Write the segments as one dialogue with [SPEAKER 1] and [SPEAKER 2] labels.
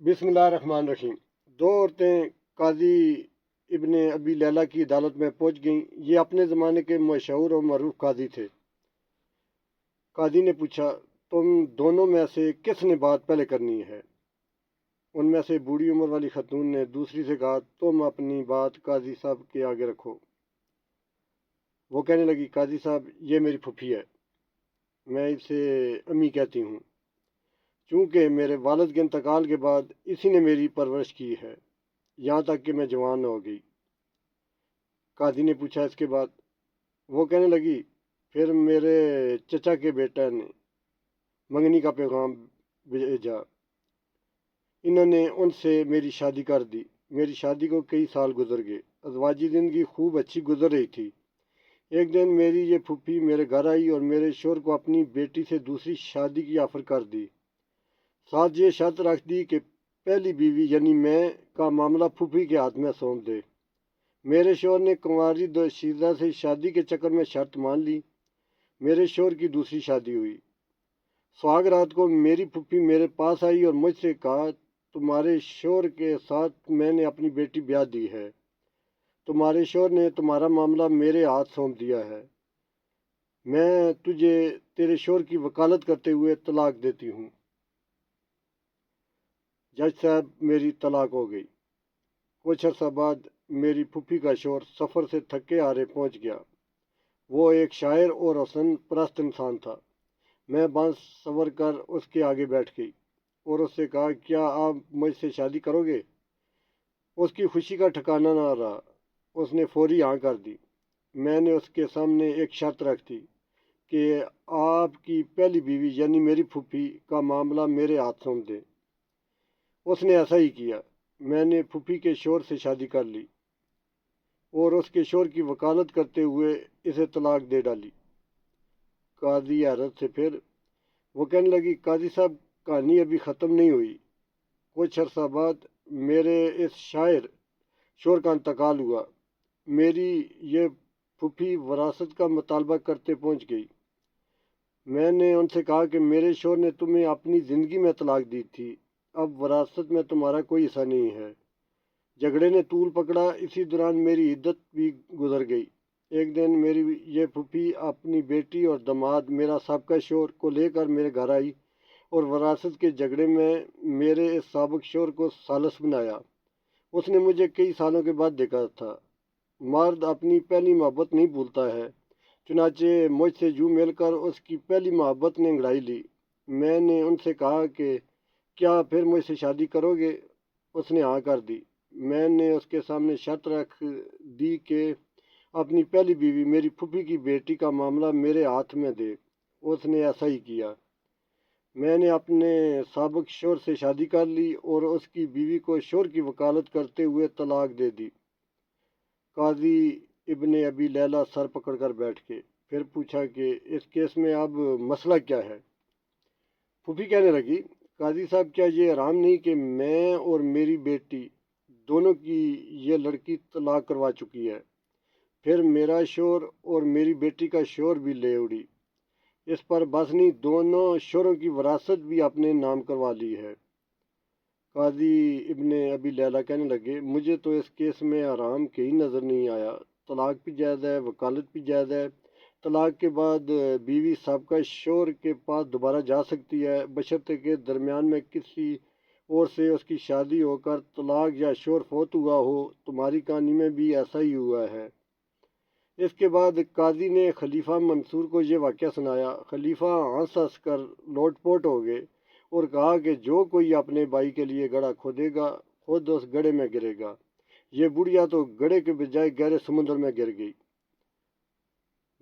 [SPEAKER 1] बिस्मिल्लाहिर्रहमानिर्रहीम। दो औरतें काजी इब्ने अबी लैला की अदालत में पहुंच गईं। ये अपने ज़माने के मशहूर और मरूफ काजी थे। काजी ने पूछा, तुम दोनों में से किसने बात पहले करनी है? उनमें से बूढ़ी उम्र वाली खतून ने दूसरी से कहा, तुम अपनी बात काजी साहब के आगे रखो। वो कहने लगी, काजी साहब, ये मेरी फूफी है, मैं इसे अम्मी कहती हूँ। चूँकि मेरे वालिद के इंतकाल के बाद इसी ने मेरी परवरिश की है, यहाँ तक कि मैं जवान हो गई। काजी ने पूछा, इसके बाद? वो कहने लगी, फिर मेरे चचा के बेटा ने मंगनी का पैगाम भेजा। इन्होंने उनसे मेरी शादी कर दी। मेरी शादी को कई साल गुजर गए। अज़वाजी ज़िंदगी खूब अच्छी गुजर रही थी। एक दिन मेरी ये फूफी मेरे घर आई और मेरे शोहर को अपनी बेटी से दूसरी शादी की ऑफ़र कर दी। साथ ये शर्त रख दी कि पहली बीवी यानी मैं का मामला फूफी के हाथ में सौंप दे। मेरे शोहर ने कुंवारी दोशीज़ा से शादी के चक्कर में शर्त मान ली। मेरे शोहर की दूसरी शादी हुई। सुहाग रात को मेरी फूफी मेरे पास आई और मुझसे कहा, तुम्हारे शोहर के साथ मैंने अपनी बेटी ब्याह दी है। तुम्हारे शोहर ने तुम्हारा मामला मेरे हाथ सौंप दिया है। मैं तुझे तेरे शोहर की वकालत करते हुए तलाक देती हूँ। जज साहब, मेरी तलाक हो गई। कुछ अर्सा बाद मेरी फूफी का शोहर सफ़र से थके हारे पहुँच गया। वो एक शायर और हसन परस्त इंसान था। मैं बांस सवर कर उसके आगे बैठ गई और उससे कहा, क्या आप मुझसे शादी करोगे? उसकी खुशी का ठिकाना ना रहा। उसने फौरी हाँ कर दी। मैंने उसके सामने एक शर्त रख दी कि आपकी पहली बीवी यानी मेरी फूफी का मामला मेरे हाथ सौंप दें। उसने ऐसा ही किया। मैंने फूफी के शोहर से शादी कर ली और उसके शोहर की वकालत करते हुए इसे तलाक दे डाली। काजी हैरत से फिर वो कहने लगी, काजी साहब, कहानी अभी ख़त्म नहीं हुई। कुछ अर्सा बाद मेरे इस शायर शोहर का इंतकाल हुआ। मेरी ये फूफी वरासत का मुतालबा करते पहुंच गई। मैंने उनसे कहा कि मेरे शोहर ने तुम्हें अपनी ज़िंदगी में तलाक दी थी, अब वरासत में तुम्हारा कोई हिस्सा नहीं है। झगड़े ने तूल पकड़ा। इसी दौरान मेरी इद्दत भी गुजर गई। एक दिन मेरी ये फूफी अपनी बेटी और दामाद मेरा साबका शोहर को लेकर मेरे घर आई और वरासत के झगड़े में मेरे इस साबिक शोहर को सालस बनाया। उसने मुझे कई सालों के बाद देखा था। मर्द अपनी पहली मोहब्बत नहीं भूलता है। चुनाचे मुझसे जू मिलकर उसकी पहली मोहब्बत ने अंगड़ाई ली। मैंने उनसे कहा कि क्या फिर मुझसे शादी करोगे? उसने हाँ कर दी। मैंने उसके सामने शर्त रख दी कि अपनी पहली बीवी मेरी फूफी की बेटी का मामला मेरे हाथ में दे। उसने ऐसा ही किया। मैंने अपने साबिक शोहर से शादी कर ली और उसकी बीवी को शोहर की वकालत करते हुए तलाक दे दी। काजी इब्ने अबी लैला सर पकड़कर बैठ गए। फिर पूछा कि इस केस में अब मसला क्या है? फूफी कहने लगी, काजी साहब, क्या ये आराम नहीं कि मैं और मेरी बेटी दोनों की ये लड़की तलाक करवा चुकी है। फिर मेरा शोहर और मेरी बेटी का शोहर भी ले उड़ी। इस पर बस नहीं, दोनों शोहरों की वरासत भी अपने नाम करवा ली है। काजी इब्ने अबी लैला कहने लगे, मुझे तो इस केस में आराम कहीं नज़र नहीं आया। तलाक भी जायज़ है, वकालत भी जायज़ है। तलाक के बाद बीवी साबका शोहर के पास दोबारा जा सकती है, बशर्ते के दरमियान में किसी और से उसकी शादी होकर तलाक या शोहर फौत हुआ हो। तुम्हारी कहानी में भी ऐसा ही हुआ है। इसके बाद काजी ने खलीफा मंसूर को ये वाक़या सुनाया। खलीफा हंस हंस कर लोटपोट हो गए और कहा कि जो कोई अपने भाई के लिए गड्ढा खोदेगा खुद उस गड्ढे में गिरेगा। ये बुढ़िया तो गड्ढे के बजाय गहरे समुद्र में गिर गई।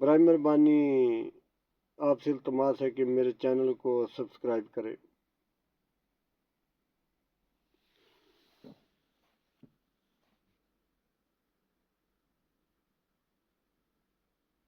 [SPEAKER 1] बराए मेहरबानी आपसे इल्तमास है कि मेरे चैनल को सब्सक्राइब करें।